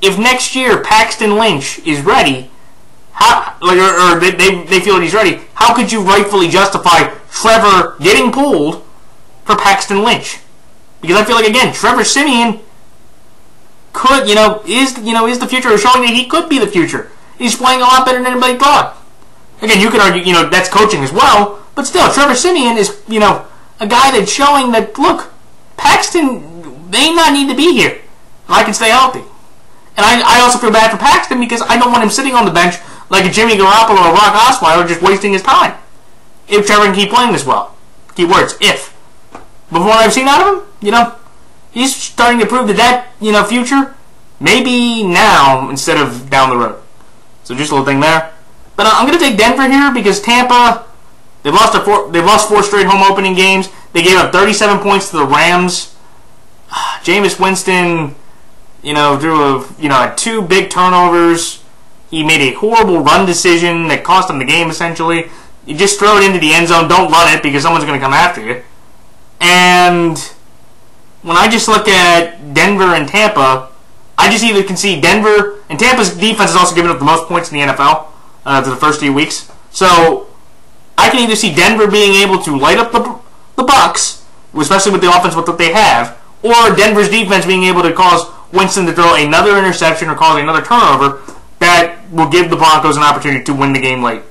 If next year Paxton Lynch is ready, or they feel that he's ready, how could you rightfully justify Trevor getting pulled for Paxton Lynch? Because I feel like, again, Trevor Siemian could, is the future, or showing that he could be the future. He's playing a lot better than anybody thought. Again, you could argue, that's coaching as well, but still, Trevor Siemian is, a guy that's showing that, look, Paxton may not need to be here if I can stay healthy. And I also feel bad for Paxton because I don't want him sitting on the bench like a Jimmy Garoppolo or Brock Osweiler just wasting his time. If Trevor can keep playing this well. Key words, if. But from what I've seen out of him, he's starting to prove that future, maybe now instead of down the road. So just a little thing there. But I'm going to take Denver here because Tampa, they've lost 4 straight home opening games. They gave up 37 points to the Rams. Jameis Winston, had 2 big turnovers. He made a horrible run decision that cost him the game, essentially. You just throw it into the end zone, don't run it because someone's going to come after you. And when I just look at Denver and Tampa, I just either can see Denver, and Tampa's defense has also given up the most points in the NFL to the first 3 weeks. So I can either see Denver being able to light up the Bucs, especially with the offense with what they have, or Denver's defense being able to cause Winston to throw another interception or cause another turnover that will give the Broncos an opportunity to win the game late.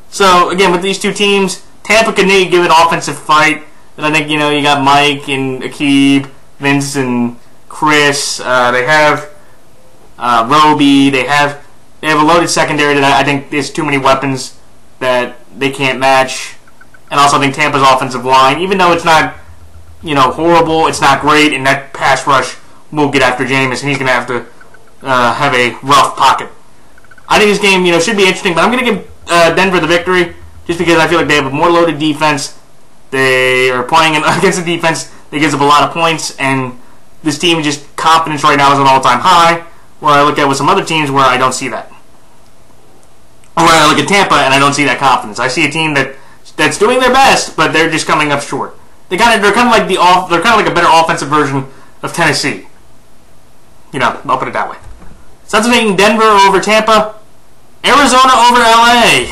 So again, with these 2 teams, Tampa can give an offensive fight. And I think, you got Mike and Aqib, Vince and Chris. They have Roby. They have a loaded secondary that I think there's too many weapons that they can't match. And also I think Tampa's offensive line, even though it's not, horrible, it's not great, and that pass rush will get after Jameis, and he's going to have to have a rough pocket. I think this game, should be interesting, but I'm going to give Denver the victory just because I feel like they have a more loaded defense. They are playing against a defense that gives up a lot of points, and this team, just confidence right now is an all-time high, where I look at with some other teams where I don't see that. Or I look at Tampa and I don't see that confidence. I see a team that that's doing their best, but they're just coming up short. They're kind of like a better offensive version of Tennessee. You know, I'll put it that way. Suns are taking Denver over Tampa, Arizona over LA.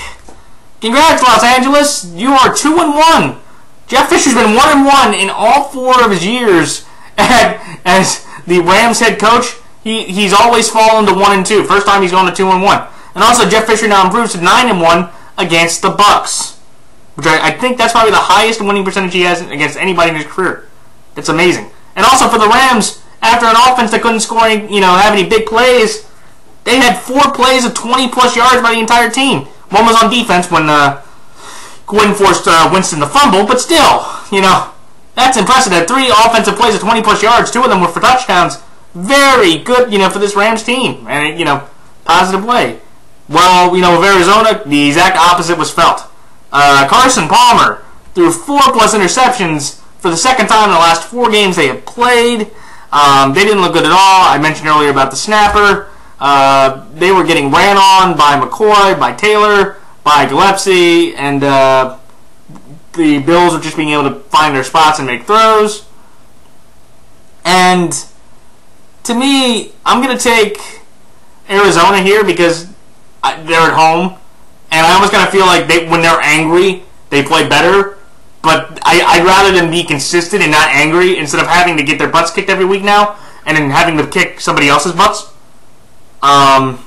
Congrats, Los Angeles! You are 2-1. Jeff Fisher's been 1-1 in all 4 of his years as the Rams head coach. He's always fallen to 1-2. First time he's gone to 2-1. And also, Jeff Fisher now improves to 9-1 against the Bucks, which I think that's probably the highest winning percentage he has against anybody in his career. It's amazing. And also for the Rams, after an offense that couldn't score any, have any big plays, they had 4 plays of 20-plus yards by the entire team. One was on defense when Quinn forced Winston to fumble, but still, that's impressive. They had 3 offensive plays of 20-plus yards. 2 of them were for touchdowns. Very good, for this Rams team, and positive way. Well, with Arizona, the exact opposite was felt. Carson Palmer threw 4-plus interceptions for the second time in the last 4 games they have played. They didn't look good at all. I mentioned earlier about the snapper. They were getting ran on by McCoy, by Taylor, by Gillespie, and the Bills were just being able to find their spots and make throws. And to me, I'm going to take Arizona here because they're at home, and I almost kind of feel like when they're angry, they play better. But I'd rather them be consistent and not angry instead of having to get their butts kicked every week now and then having to kick somebody else's butts. But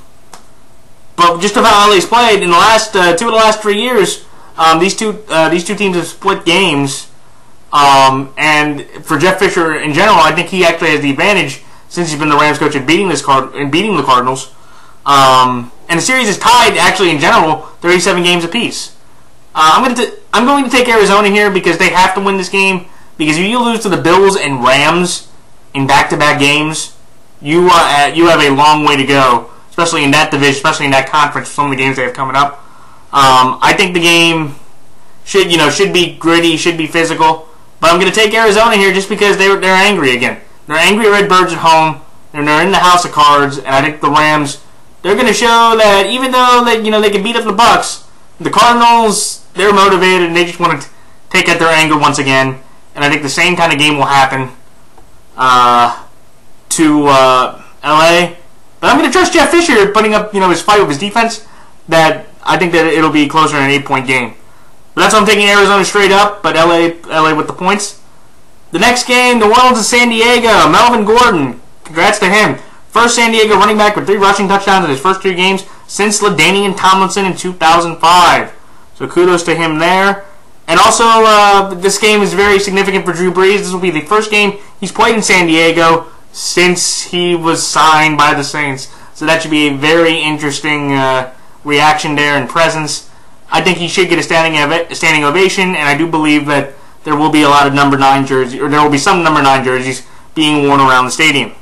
just of how LA's played in the last 2 of the last 3 years, these two teams have split games. And for Jeff Fisher in general, I think he actually has the advantage since he's been the Rams coach at beating the Cardinals. And the series is tied, actually, in general, 37 games apiece. I'm going to take Arizona here because they have to win this game. Because if you lose to the Bills and Rams in back-to-back games, you have a long way to go, especially in that division, especially in that conference, some of the games they have coming up. I think the game should be gritty, should be physical. But I'm going to take Arizona here just because they're angry again. They're angry Redbirds at home, and they're in the house of cards. And I think the Rams, they're going to show that even though they can beat up the Bucks, the Cardinals, they're motivated and they just want to take out their anger once again. And I think the same kind of game will happen to LA. But I'm going to trust Jeff Fisher putting up his fight with his defense. That I think that it'll be closer to an 8-point game. But that's why I'm taking Arizona straight up, but LA with the points. The next game, New Orleans and San Diego. Melvin Gordon, congrats to him. First San Diego running back with 3 rushing touchdowns in his first 2 games since LaDainian Tomlinson in 2005. So kudos to him there. And also, this game is very significant for Drew Brees. This will be the first game he's played in San Diego since he was signed by the Saints. So that should be a very interesting reaction there and presence. I think he should get a standing ovation, and I do believe that there will be a lot of number 9 jerseys, or there will be some number 9 jerseys being worn around the stadium.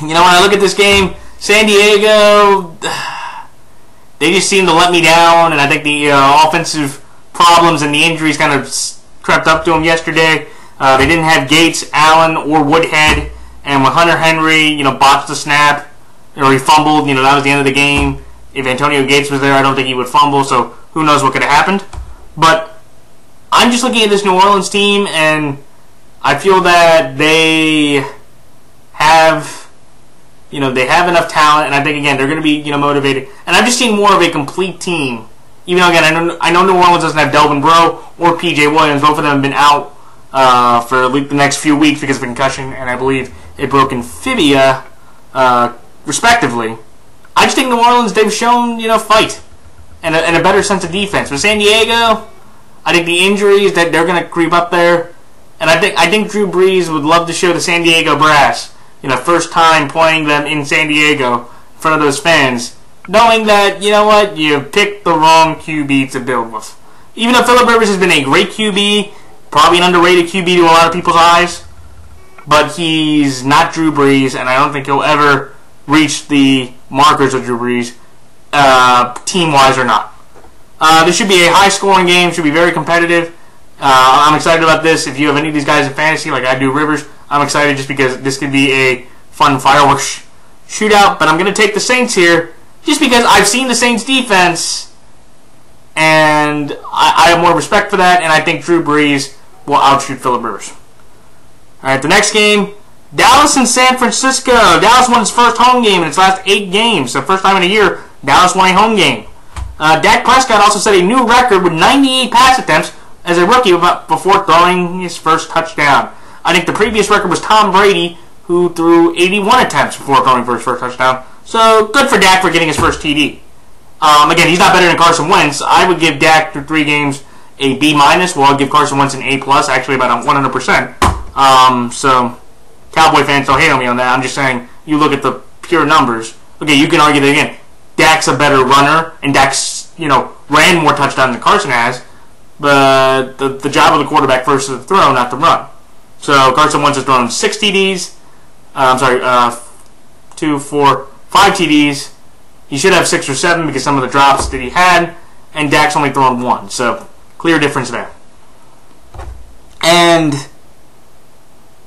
When I look at this game, San Diego, they just seem to let me down, and I think the offensive problems and the injuries kind of crept up to them yesterday. They didn't have Gates, Allen, or Woodhead, and when Hunter Henry, botched the snap, or he fumbled, that was the end of the game. If Antonio Gates was there, I don't think he would fumble, so who knows what could have happened. But I'm just looking at this New Orleans team, and I feel that they have, they have enough talent, and I think, again, they're going to be, motivated. And I've just seen more of a complete team. Even though, again, I know New Orleans doesn't have Delvin Breaux or P.J. Williams. Both of them have been out for the next few weeks because of concussion, and I believe a broken fibia, respectively. I just think New Orleans, they've shown, fight and a better sense of defense. With San Diego, I think the injuries, that they're going to creep up there. And I think Drew Brees would love to show the San Diego brass, first time playing them in San Diego in front of those fans, knowing that, you picked the wrong QB to build with. Even though Phillip Rivers has been a great QB, probably an underrated QB to a lot of people's eyes, but he's not Drew Brees, and I don't think he'll ever reach the markers of Drew Brees, team-wise or not. This should be a high-scoring game, should be very competitive. I'm excited about this. If you have any of these guys in fantasy, like I do Rivers, I'm excited just because this could be a fun fireworks shootout. But I'm going to take the Saints here just because I've seen the Saints defense, and I have more respect for that, and I think Drew Brees will outshoot Phillip Rivers. All right, the next game, Dallas and San Francisco. Dallas won its first home game in its last 8 games. So first time in a year, Dallas won a home game. Dak Prescott also set a new record with 98 pass attempts as a rookie before throwing his first touchdown. I think the previous record was Tom Brady, who threw 81 attempts before throwing for his first touchdown. So good for Dak for getting his first TD. Again, he's not better than Carson Wentz. I would give Dak through 3 games a B-. Well, I'd give Carson Wentz an A+, actually about 100%. So Cowboy fans don't hate on me on that. I'm just saying, you look at the pure numbers. Okay, you can argue that again. Dak's a better runner, and Dak's, ran more touchdowns than Carson has. But the job of the quarterback first is to throw, not to run. So Carson Wentz has thrown 6 TDs. 2, 4, 5 TDs. He should have 6 or 7 because some of the drops that he had, and Dak's only thrown 1. So clear difference there. And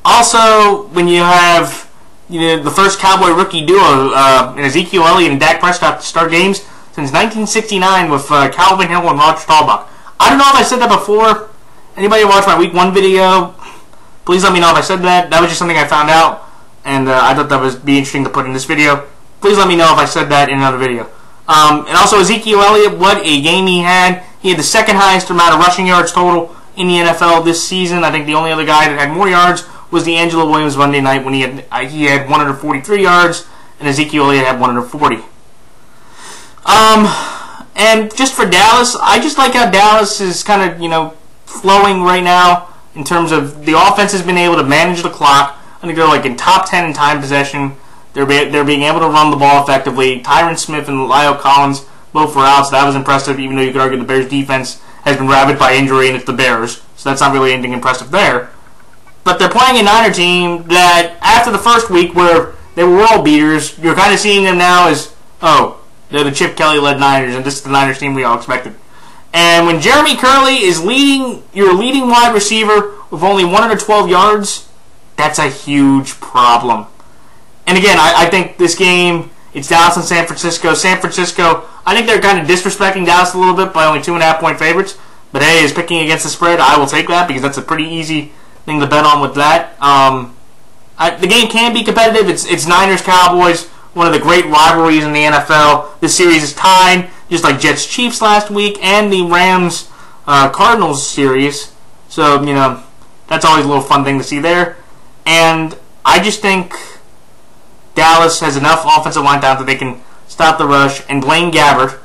also, when you have the first Cowboy rookie duo in Ezekiel Elliott and Dak Prescott to start games since 1969 with Calvin Hill and Roger Staubach. I don't know if I said that before. Anybody watch my Week 1 video? Please let me know if I said that. That was just something I found out, and I thought that would be interesting to put in this video. Please let me know if I said that in another video. And also Ezekiel Elliott, what a game he had. He had the second highest amount of rushing yards total in the NFL this season. I think the only other guy that had more yards was D'Angelo Williams Monday night when he had 143 yards, and Ezekiel Elliott had 140. And just for Dallas, I just like how Dallas is kind of, flowing right now in terms of the offense has been able to manage the clock. I think they're like in top 10 in time possession. They're being able to run the ball effectively. Tyron Smith and La'el Collins both were out, so that was impressive, even though you could argue the Bears' defense has been ravaged by injury, and it's the Bears, so that's not really anything impressive there. But they're playing a Niner team that, after the first week where they were world beaters, you're kind of seeing them now as, they're the Chip Kelly-led Niners, and this is the Niners team we all expected. And when Jeremy Curley is your leading wide receiver with only 112 yards, that's a huge problem. And again, I think this game, it's Dallas and San Francisco. San Francisco, I think they're kind of disrespecting Dallas a little bit by only 2.5-point favorites. But hey, is picking against the spread, I will take that because that's a pretty easy thing to bet on with that. The game can be competitive. It's Niners-Cowboys, one of the great rivalries in the NFL. This series is tied, just like Jets-Chiefs last week and the Rams-Cardinals series. So, that's always a little fun thing to see there. And I just think Dallas has enough offensive line talent that they can stop the rush, and Blaine Gabbert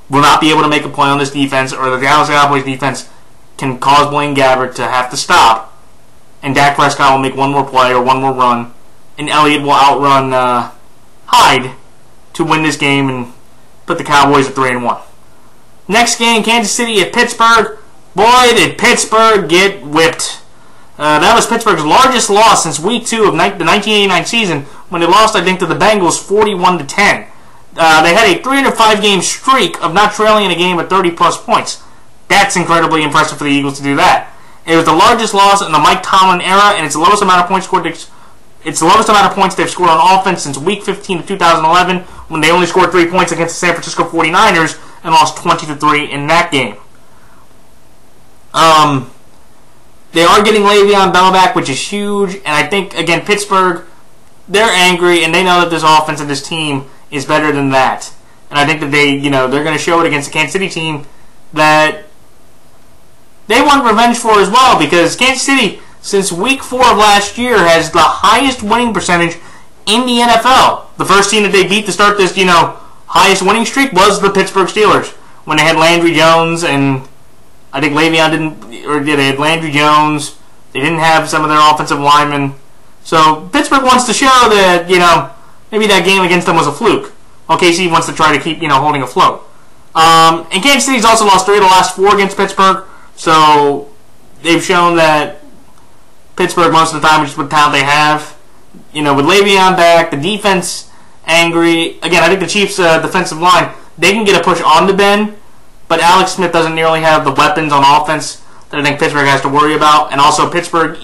will not be able to make a play on this defense, or the Dallas Cowboys defense can cause Blaine Gabbert to have to stop, and Dak Prescott will make one more play or one more run, and Elliott will outrun Hyde to win this game and put the Cowboys at 3-1. Next game, Kansas City at Pittsburgh. Boy, did Pittsburgh get whipped. That was Pittsburgh's largest loss since Week 2 of the 1989 season, when they lost, I think, to the Bengals 41-10. They had a 305-game streak of not trailing in a game at 30-plus points. That's incredibly impressive for the Eagles to do that. It was the largest loss in the Mike Tomlin era, and it's the lowest amount of points scored. It's the lowest amount of points they've scored on offense since Week 15 of 2011, when they only scored 3 points against the San Francisco 49ers and lost 20-3 in that game. They are getting Le'Veon Bell back, which is huge, and I think, again, Pittsburgh, they're angry, and they know that this offense and this team is better than that. And I think that they're going to show it against the Kansas City team that they want revenge for as well, because Kansas City, since Week 4 of last year, has the highest winning percentage in the NFL. The first team that they beat to start this, highest winning streak was the Pittsburgh Steelers, when they had Landry Jones, and I think Le'Veon they had Landry Jones. They didn't have some of their offensive linemen. So Pittsburgh wants to show that, maybe that game against them was a fluke. Well, KC wants to try to keep, holding afloat. And Kansas City's also lost 3 of the last 4 against Pittsburgh. So they've shown that Pittsburgh, most of the time, just with the talent they have, with Le'Veon back, the defense angry. Again, I think the Chiefs' defensive line, they can get a push on the Ben, but Alex Smith doesn't nearly have the weapons on offense that I think Pittsburgh has to worry about. And also Pittsburgh,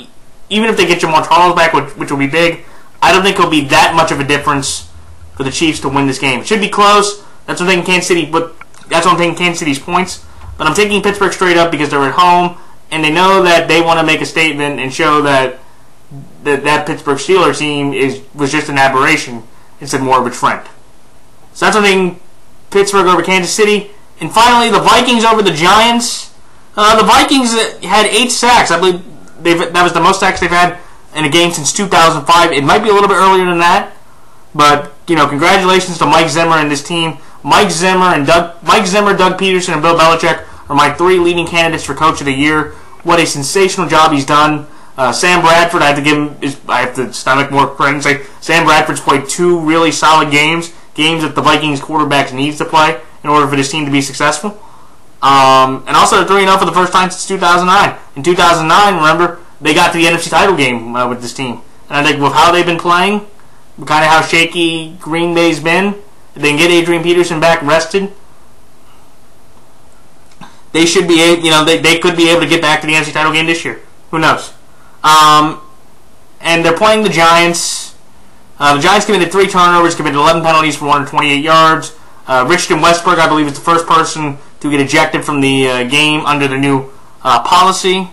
even if they get Jamal Charles back, which will be big, I don't think it'll be that much of a difference for the Chiefs to win this game. It should be close. That's what I think in Kansas City. But That's why I'm taking Kansas City's points. But I'm taking Pittsburgh straight up because they're at home, and they know that they want to make a statement and show that that Pittsburgh Steelers team was just an aberration instead more of a trend. So that's why I'm taking Pittsburgh over Kansas City. And finally, the Vikings over the Giants. The Vikings had 8 sacks. I believe that was the most sacks they've had in a game since 2005. It might be a little bit earlier than that, but congratulations to Mike Zimmer and this team. Mike Zimmer, Doug Peterson, and Bill Belichick are my 3 leading candidates for Coach of the Year. What a sensational job he's done. Sam Bradford, I have to stomach more credit and say Sam Bradford's played 2 really solid games that the Vikings quarterbacks needs to play in order for this team to be successful. And also they're 3-0 for the first time since 2009. In 2009, remember, they got to the NFC title game with this team. And I think with how they've been playing, kind of how shaky Green Bay's been, if they can get Adrian Peterson back rested, they should be able, they could be able to get back to the NFC title game this year. Who knows? And they're playing the Giants. The Giants committed 3 turnovers, committed 11 penalties for 128 yards. Richardson Westbrook, I believe, is the first person to get ejected from the game under the new policy.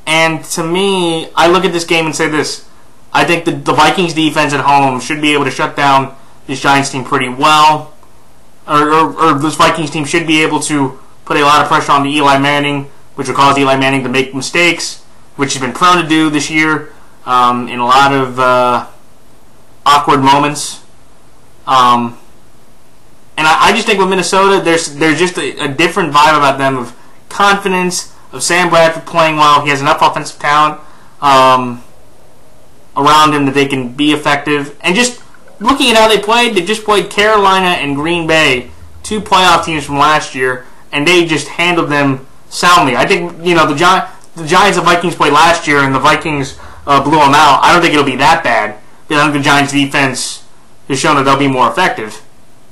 And to me, I look at this game and say this. I think the Vikings defense at home should be able to shut down this Giants team pretty well. Or this Vikings team should be able to put a lot of pressure on the Eli Manning, which will cause Eli Manning to make mistakes, which he's been prone to do this year in a lot of awkward moments. And I just think with Minnesota, there's just a different vibe about them of confidence, of Sam Bradford playing well. He has enough offensive talent around him that they can be effective. And just looking at how they just played Carolina and Green Bay, 2 playoff teams from last year, and they just handled them soundly. I think, the Giants and Vikings played last year, and the Vikings blew them out. I don't think it'll be that bad. I think the Giants' defense has shown that they'll be more effective.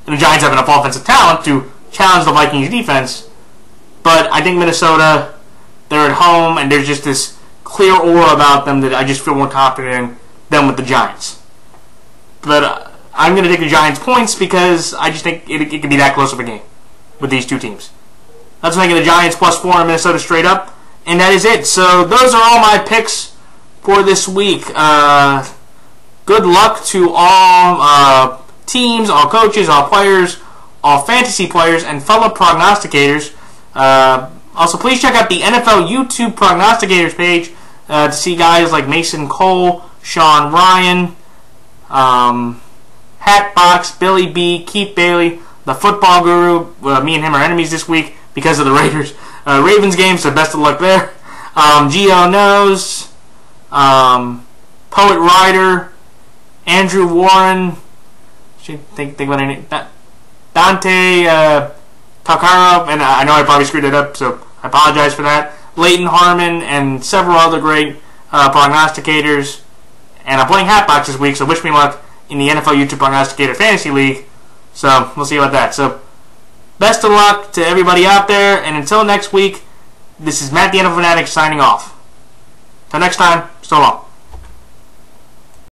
And the Giants have enough offensive talent to challenge the Vikings' defense. But I think Minnesota, they're at home, and there's just this clear aura about them that I just feel more confident in than with the Giants. But I'm going to take the Giants' points because I just think it could be that close of a game with these 2 teams. That's making the Giants +4 and Minnesota straight up. And that is it. So those are all my picks for this week. Good luck to all teams, all coaches, all players, all fantasy players, and fellow prognosticators. Also, please check out the NFL YouTube Prognosticators page to see guys like Mason Cole, Sean Ryan, Hatbox, Billy B, Keith Bailey, the Football Guru. Me and him are enemies this week because of the Ravens game, so best of luck there. Gio Knows, Poet Ryder, Andrew Warren, think about any Dante Takara, and I know I probably screwed it up, so I apologize for that. Leighton Harmon and several other great prognosticators. And I'm playing Hatbox this week, so wish me luck in the NFL YouTube Prognosticator Fantasy League. So we'll see about that. So best of luck to everybody out there, and until next week, this is Matt the NFL Fanatic signing off. Until next time, so long.